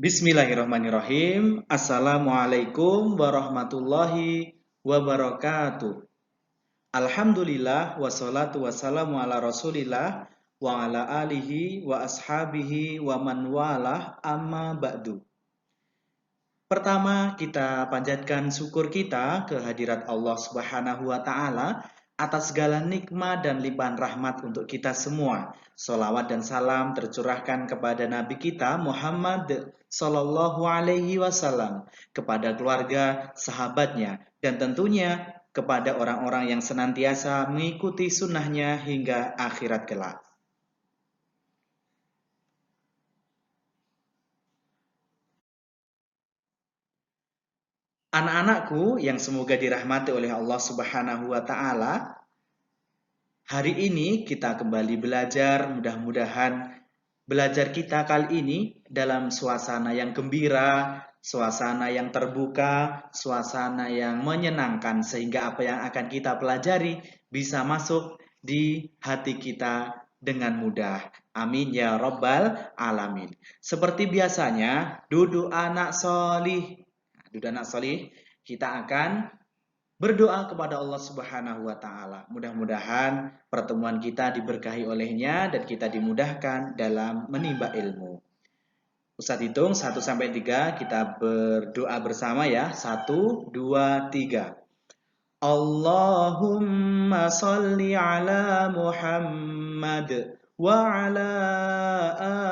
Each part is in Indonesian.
Bismillahirrahmanirrahim. Assalamualaikum warahmatullahi wabarakatuh. Alhamdulillah wassalatu wassalamu ala Rasulillah wa ala alihi wa ashabihi wa man walah amma ba'du. Pertama, kita panjatkan syukur kita kehadirat Allah Subhanahu wa taala atas segala nikmat dan limpahan rahmat untuk kita semua. Sholawat dan salam tercurahkan kepada Nabi kita Muhammad Sallallahu Alaihi Wasallam, kepada keluarga, sahabatnya, dan tentunya kepada orang-orang yang senantiasa mengikuti sunnahnya hingga akhirat kelak. Anak-anakku yang semoga dirahmati oleh Allah Subhanahu wa taala, hari ini kita kembali belajar. Mudah-mudahan belajar kita kali ini dalam suasana yang gembira, suasana yang terbuka, suasana yang menyenangkan, sehingga apa yang akan kita pelajari bisa masuk di hati kita dengan mudah. Amin ya Rabbal Alamin. Seperti biasanya, duduk anak solih. Duduk anak solih, kita akan berdoa kepada Allah Subhanahu wa taala. Mudah-mudahan pertemuan kita diberkahi olehnya dan kita dimudahkan dalam menimba ilmu. Ustadz hitung 1 sampai 3, kita berdoa bersama ya. 1 2 3. Allahumma sholli ala Muhammad wa ala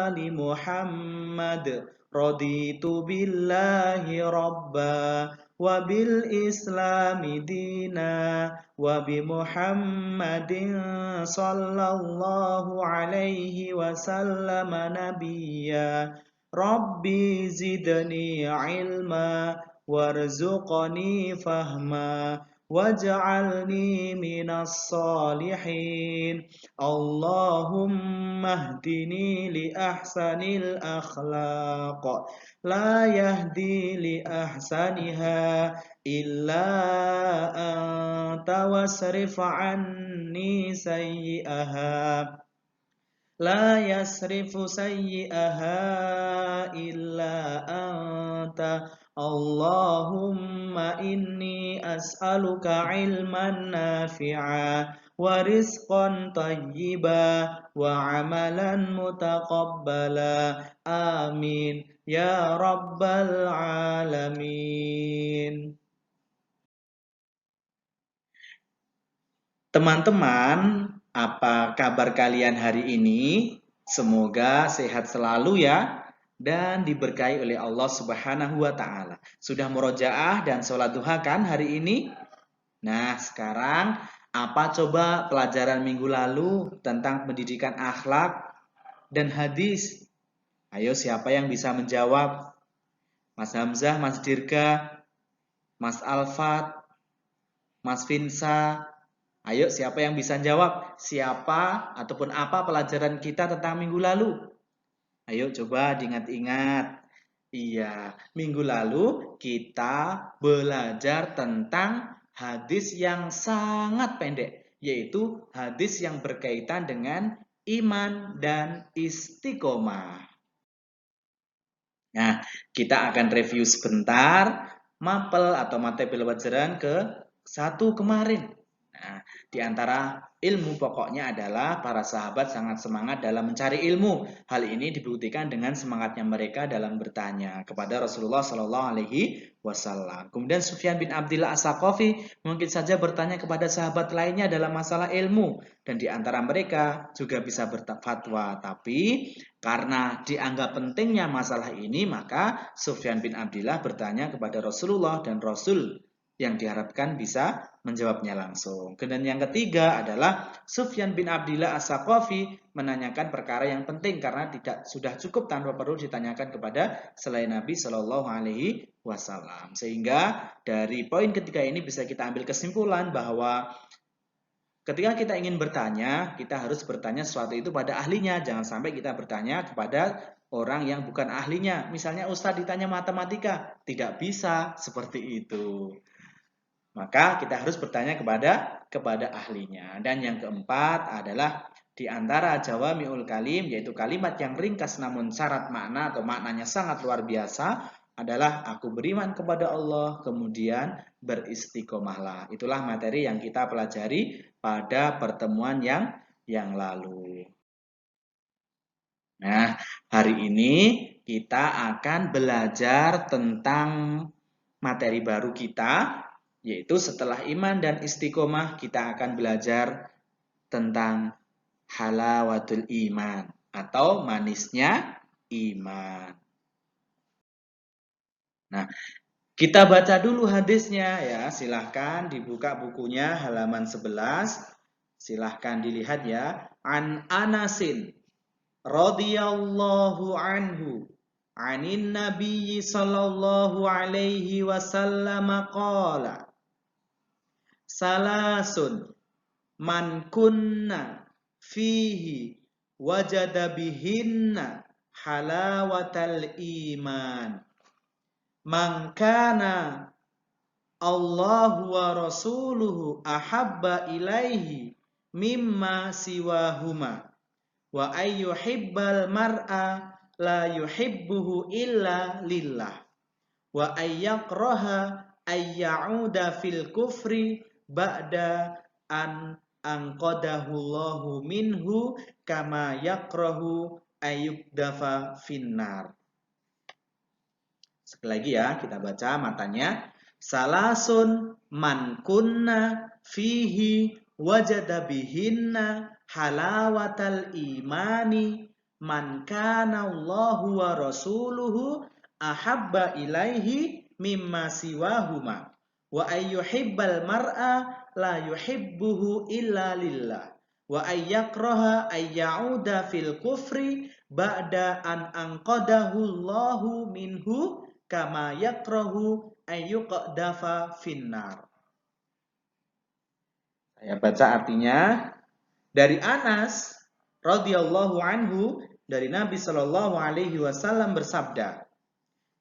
ali Muhammad. Raditu billahi rabba wa bil islami dina wa bi Muhammadin sallallahu alaihi wasallam nabiyya. Rabbi zidni ilma warzuqni fahma waj'alni minas salihin. Allahumma hdini li ahsanil akhlaq la yahdi li ahsaniha illa anta wasrif anni sayyi'aha la yasrifu sayyi'aha illa anta. Allahumma inni as'aluka ilman nafi'a wa rizqan tayyiba wa amalan mutaqabbala. Amin ya rabbal alamin. Teman-teman, apa kabar kalian hari ini? Semoga sehat selalu ya dan diberkahi oleh Allah Subhanahu wa taala. Sudah murojaah dan sholat duha kan hari ini? Nah, sekarang apa coba pelajaran minggu lalu tentang pendidikan akhlak dan hadis? Ayo, siapa yang bisa menjawab? Mas Hamzah, Mas Dirga, Mas Alfat, Mas Finsa. Ayo, siapa yang bisa jawab? Siapa ataupun apa pelajaran kita tentang minggu lalu? Ayo coba diingat-ingat. Iya, minggu lalu kita belajar tentang hadis yang sangat pendek, yaitu hadis yang berkaitan dengan iman dan istiqomah. Nah, kita akan review sebentar mapel atau materi pelajaran ke-1 kemarin. Nah, di antara ilmu pokoknya adalah para sahabat sangat semangat dalam mencari ilmu. Hal ini dibuktikan dengan semangatnya mereka dalam bertanya kepada Rasulullah Shallallahu Alaihi Wasallam. Kemudian Sufyan bin Abdillah As-Saqafi mungkin saja bertanya kepada sahabat lainnya dalam masalah ilmu, dan di antara mereka juga bisa berfatwa. Tapi karena dianggap pentingnya masalah ini, maka Sufyan bin Abdillah bertanya kepada Rasulullah dan Rasul yang diharapkan bisa menjawabnya langsung. Dan yang ketiga adalah Sufyan bin Abdillah As-Saqafi menanyakan perkara yang penting karena tidak sudah cukup tanpa perlu ditanyakan kepada selain Nabi Shallallahu Alaihi Wasallam. Sehingga dari poin ketiga ini bisa kita ambil kesimpulan bahwa ketika kita ingin bertanya, kita harus bertanya sesuatu itu pada ahlinya. Jangan sampai kita bertanya kepada orang yang bukan ahlinya. Misalnya Ustadz ditanya matematika, tidak bisa seperti itu. Maka kita harus bertanya kepada ahlinya. Dan yang keempat adalah Di antara jawami'ul kalim, yaitu kalimat yang ringkas namun syarat makna atau maknanya sangat luar biasa, adalah aku beriman kepada Allah, kemudian beristiqomahlah. Itulah materi yang kita pelajari pada pertemuan yang lalu. Nah, hari ini kita akan belajar tentang materi baru kita, yaitu setelah iman dan istiqomah kita akan belajar tentang halawatul iman atau manisnya iman. Nah, kita baca dulu hadisnya ya. Silahkan dibuka bukunya halaman 11. Silahkan dilihat ya. An Anasin radhiyallahu anhu anin nabiyyi sallallahu alaihi wasallam qala salasun man kunna fihi wajada bihinna halawatal iman man kana Allahu wa rasuluhu ahabba ilaihi mimma siwahuma wa ayyuhibbal mar'a la yuhibbuhu illa lillah wa ayyakraha ayyauda fil kufri ba'da an anqadahu Allahu minhu kama yakrahu ayyukdafa finnar. Sekali lagi ya, kita baca matanya. Salasun man kunna fihi wajada bihinna halawatal imani man kana Allahu wa rasuluhu ahabba ilaihi mimma siwahuma wa ayyuhibbal mar'a la yuhibbuhu illa lillah wa ayyakraha ayyauda fil kufri ba'da an anqadahu Allahu minhu kama yakrahu ayyuqdafa finnar. Saya baca artinya. Dari Anas radhiyallahu anhu dari Nabi Shallallahu alaihi wasallam bersabda,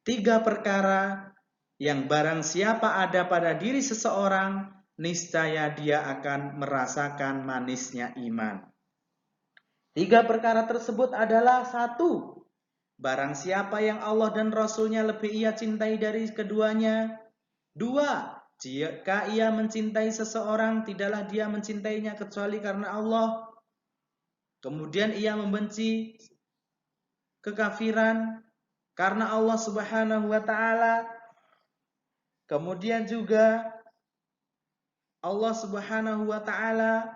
3 perkara yang barang siapa ada pada diri seseorang, niscaya dia akan merasakan manisnya iman. 3 perkara tersebut adalah 1. Barang siapa yang Allah dan Rasulnya lebih ia cintai dari keduanya. 2. Jika ia mencintai seseorang, tidaklah dia mencintainya kecuali karena Allah. Kemudian ia membenci kekafiran karena Allah Subhanahu wa ta'ala. Kemudian juga Allah Subhanahu wa ta'ala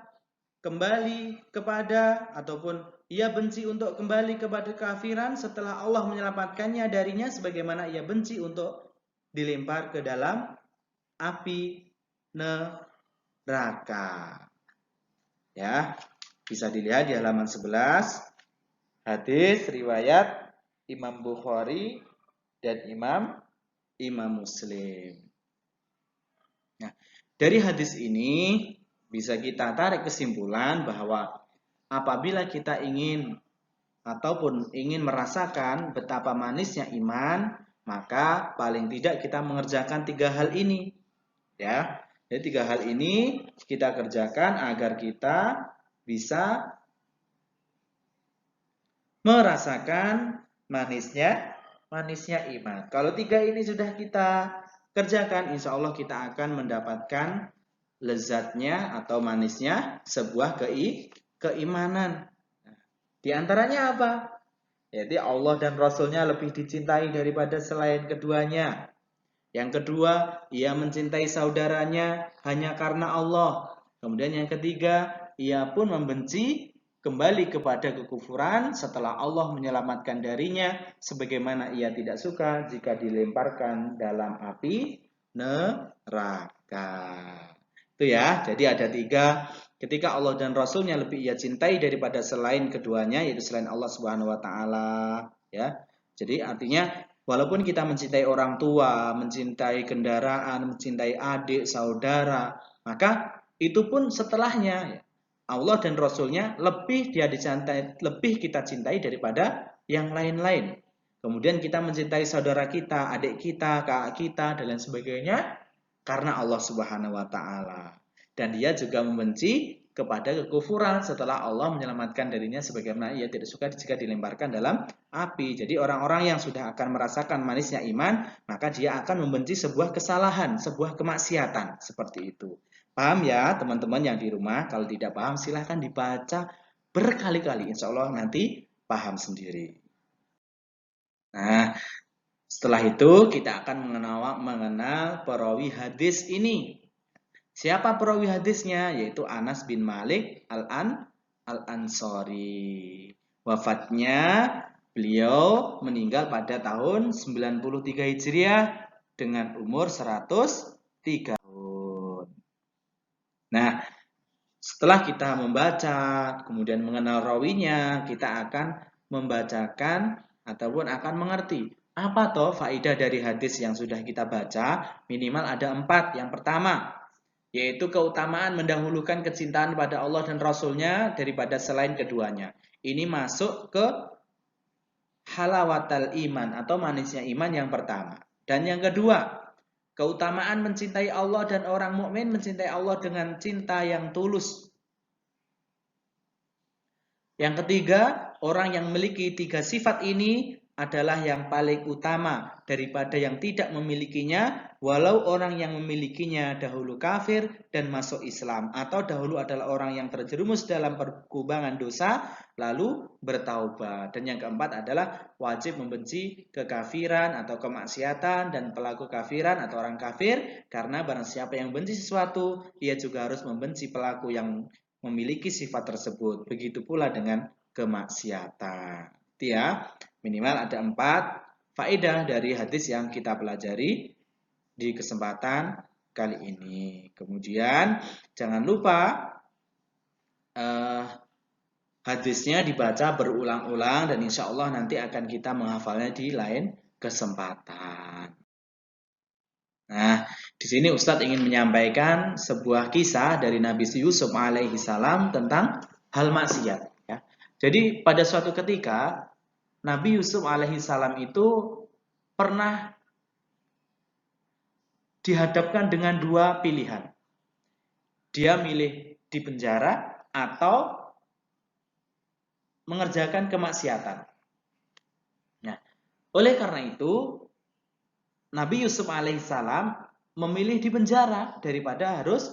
kembali kepada ataupun ia benci untuk kembali kepada kekafiran setelah Allah menyelamatkannya darinya, sebagaimana ia benci untuk dilempar ke dalam api neraka. Ya, bisa dilihat di halaman 11. Hadis riwayat Imam Bukhari dan Imam Muslim. Nah, dari hadis ini bisa kita tarik kesimpulan bahwa apabila kita ingin ataupun ingin merasakan betapa manisnya iman, maka paling tidak kita mengerjakan 3 hal ini. Ya, jadi 3 hal ini kita kerjakan agar kita bisa merasakan manisnya iman. Kalau 3 ini sudah kita kerjakan, insya Allah kita akan mendapatkan lezatnya atau manisnya sebuah keimanan. Di antaranya apa? Yaitu Allah dan Rasulnya lebih dicintai daripada selain keduanya. Yang kedua, ia mencintai saudaranya hanya karena Allah. Kemudian yang ketiga, ia pun membenci kembali kepada kekufuran setelah Allah menyelamatkan darinya, sebagaimana ia tidak suka jika dilemparkan dalam api neraka. Itu ya, jadi ada 3. Ketika Allah dan Rasulnya lebih ia cintai daripada selain keduanya, yaitu selain Allah Subhanahu wa ta'ala. Ya. Jadi artinya walaupun kita mencintai orang tua, mencintai kendaraan, mencintai adik, saudara, maka itu pun setelahnya Allah dan Rasulnya lebih kita cintai daripada yang lain-lain. Kemudian kita mencintai saudara kita, adik kita, kakak kita, dan lain sebagainya karena Allah Subhanahu wa ta'ala. Dan dia juga membenci kepada kekufuran setelah Allah menyelamatkan dirinya sebagaimana ia tidak suka jika dilemparkan dalam api. Jadi orang-orang yang sudah akan merasakan manisnya iman, maka dia akan membenci sebuah kesalahan, sebuah kemaksiatan seperti itu. Paham ya teman-teman yang di rumah? Kalau tidak paham silahkan dibaca berkali-kali. Insya Allah nanti paham sendiri. Nah, setelah itu kita akan mengenal perawi hadis ini. Siapa perawi hadisnya? Yaitu Anas bin Malik Al-Ansori. Wafatnya beliau meninggal pada tahun 93 Hijriah dengan umur 103 tahun. Nah, setelah kita membaca, kemudian mengenal rawinya, kita akan membacakan ataupun akan mengerti apa toh faedah dari hadis yang sudah kita baca. Minimal ada 4. Yang pertama, yaitu keutamaan mendahulukan kecintaan pada Allah dan Rasulnya daripada selain keduanya. Ini masuk ke halawatal iman atau manisnya iman yang pertama. Dan yang kedua, keutamaan mencintai Allah dan orang mukmin mencintai Allah dengan cinta yang tulus. Yang ketiga, orang yang memiliki 3 sifat ini adalah yang paling utama daripada yang tidak memilikinya, walau orang yang memilikinya dahulu kafir dan masuk Islam, atau dahulu adalah orang yang terjerumus dalam perkubangan dosa lalu bertaubat. Dan yang keempat adalah wajib membenci kekafiran atau kemaksiatan dan pelaku kafiran atau orang kafir, karena barang siapa yang benci sesuatu, ia juga harus membenci pelaku yang memiliki sifat tersebut. Begitu pula dengan kemaksiatan. Itu ya. Minimal ada 4 faedah dari hadis yang kita pelajari di kesempatan kali ini. Kemudian jangan lupa hadisnya dibaca berulang-ulang dan insya Allah nanti akan kita menghafalnya di lain kesempatan. Nah, di sini Ustadz ingin menyampaikan sebuah kisah dari Nabi Yusuf alaihi salam tentang hal maksiat. Ya. Jadi pada suatu ketika Nabi Yusuf alaihi salam itu pernah dihadapkan dengan 2 pilihan. Dia milih di penjara atau mengerjakan kemaksiatan. Nah, oleh karena itu Nabi Yusuf alaihissalam memilih di penjara daripada harus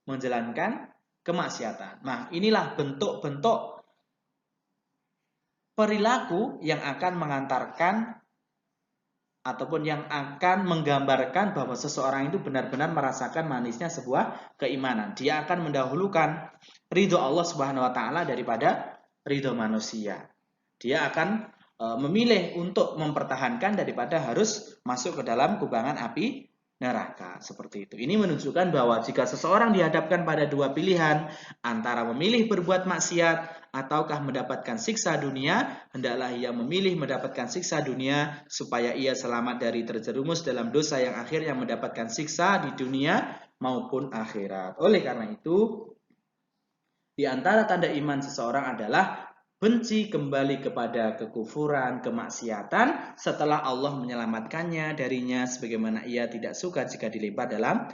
menjalankan kemaksiatan. Nah, inilah bentuk-bentuk perilaku yang akan mengantarkan ataupun yang akan menggambarkan bahwa seseorang itu benar-benar merasakan manisnya sebuah keimanan. Dia akan mendahulukan ridho Allah Subhanahu wa taala daripada ridho manusia. Dia akan memilih untuk mempertahankan daripada harus masuk ke dalam kubangan api neraka, seperti itu. Ini menunjukkan bahwa jika seseorang dihadapkan pada 2 pilihan antara memilih berbuat maksiat ataukah mendapatkan siksa dunia, hendaklah ia memilih mendapatkan siksa dunia supaya ia selamat dari terjerumus dalam dosa yang akhirnya mendapatkan siksa di dunia maupun akhirat. Oleh karena itu, di antara tanda iman seseorang adalah benci kembali kepada kekufuran, kemaksiatan setelah Allah menyelamatkannya darinya, sebagaimana ia tidak suka jika dilempar dalam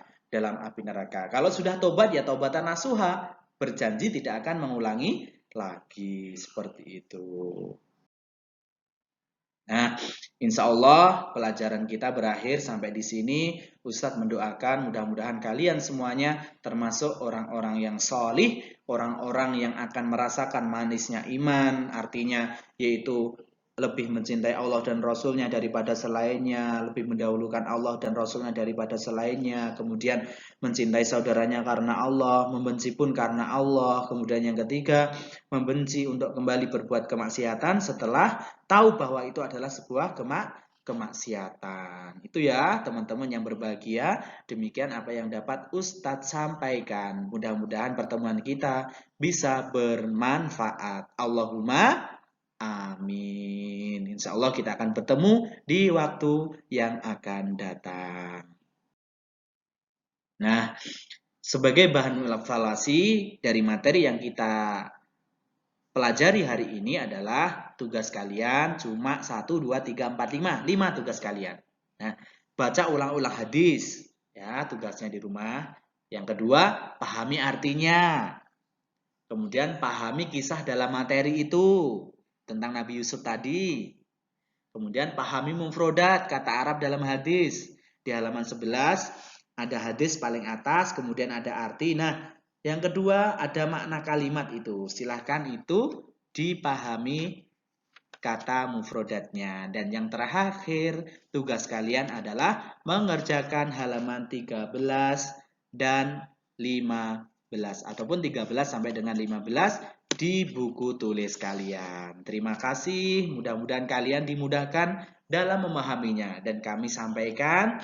api neraka. Kalau sudah tobat ya taubatan nasuha, berjanji tidak akan mengulangi lagi, seperti itu. Nah, insya Allah pelajaran kita berakhir sampai di sini. Ustadz mendoakan mudah-mudahan kalian semuanya termasuk orang-orang yang solih, orang-orang yang akan merasakan manisnya iman, artinya yaitu lebih mencintai Allah dan Rasulnya daripada selainnya, lebih mendahulukan Allah dan Rasulnya daripada selainnya, kemudian mencintai saudaranya karena Allah, membenci pun karena Allah, kemudian yang ketiga, membenci untuk kembali berbuat kemaksiatan setelah tahu bahwa itu adalah sebuah kemaksiatan. Itu ya teman-teman yang berbahagia, demikian apa yang dapat Ustadz sampaikan. Mudah-mudahan pertemuan kita bisa bermanfaat. Allahumma amin. Insya Allah kita akan bertemu di waktu yang akan datang. Nah, sebagai bahan evaluasi dari materi yang kita pelajari hari ini adalah tugas kalian cuma 1, 2, 3, 4, 5. 5 tugas kalian. Nah, baca ulang-ulang hadis. Ya, tugasnya di rumah. Yang kedua, pahami artinya. Kemudian pahami kisah dalam materi itu tentang Nabi Yusuf tadi. Kemudian pahami mufrodat, kata Arab dalam hadis. Di halaman 11 ada hadis paling atas, kemudian ada arti. Nah, yang kedua ada makna kalimat itu. Silahkan itu dipahami kata mufrodatnya. Dan yang terakhir, tugas kalian adalah mengerjakan halaman 13 dan 15 ataupun 13 sampai dengan 15 di buku tulis kalian. Terima kasih, mudah-mudahan kalian dimudahkan dalam memahaminya. Dan kami sampaikan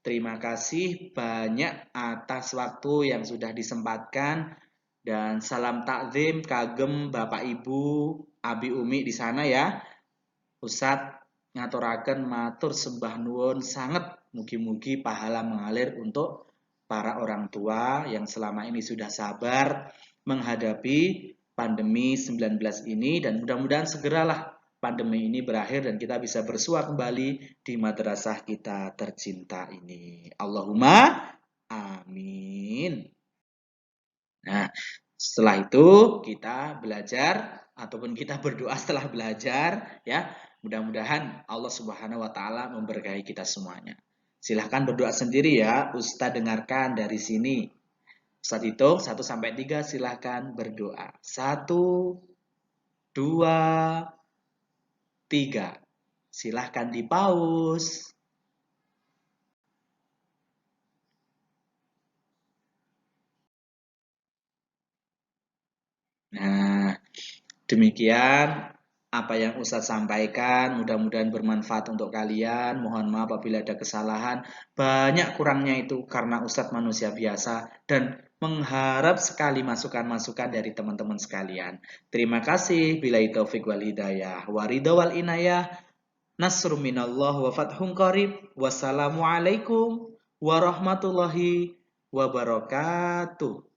terima kasih banyak atas waktu yang sudah disempatkan. Dan salam takzim kagem Bapak Ibu Abi Umi di sana ya. Ustadz ngaturaken matur sembah nuwun sanget, mugi-mugi pahala mengalir untuk para orang tua yang selama ini sudah sabar menghadapi pandemi 19 ini, dan mudah-mudahan segeralah pandemi ini berakhir dan kita bisa bersua kembali di madrasah kita tercinta ini. Allahumma amin. Nah, setelah itu kita belajar ataupun kita berdoa setelah belajar ya. Mudah-mudahan Allah Subhanahu wa taala memberkahi kita semuanya. Silahkan berdoa sendiri ya. Ustaz dengarkan dari sini. Ustaz hitung 1 sampai 3, silahkan berdoa. 1, 2, 3. Silahkan dipaus. Nah, demikian apa yang Ustadz sampaikan, mudah-mudahan bermanfaat untuk kalian. Mohon maaf apabila ada kesalahan. Banyak kurangnya itu karena Ustadz manusia biasa dan mengharap sekali masukan-masukan dari teman-teman sekalian. Terima kasih. Billahi taufik wal hidayah. Waridha wal inayah. Nasrun minallah wa fathun qarib. Wassalamualaikum warahmatullahi wabarakatuh.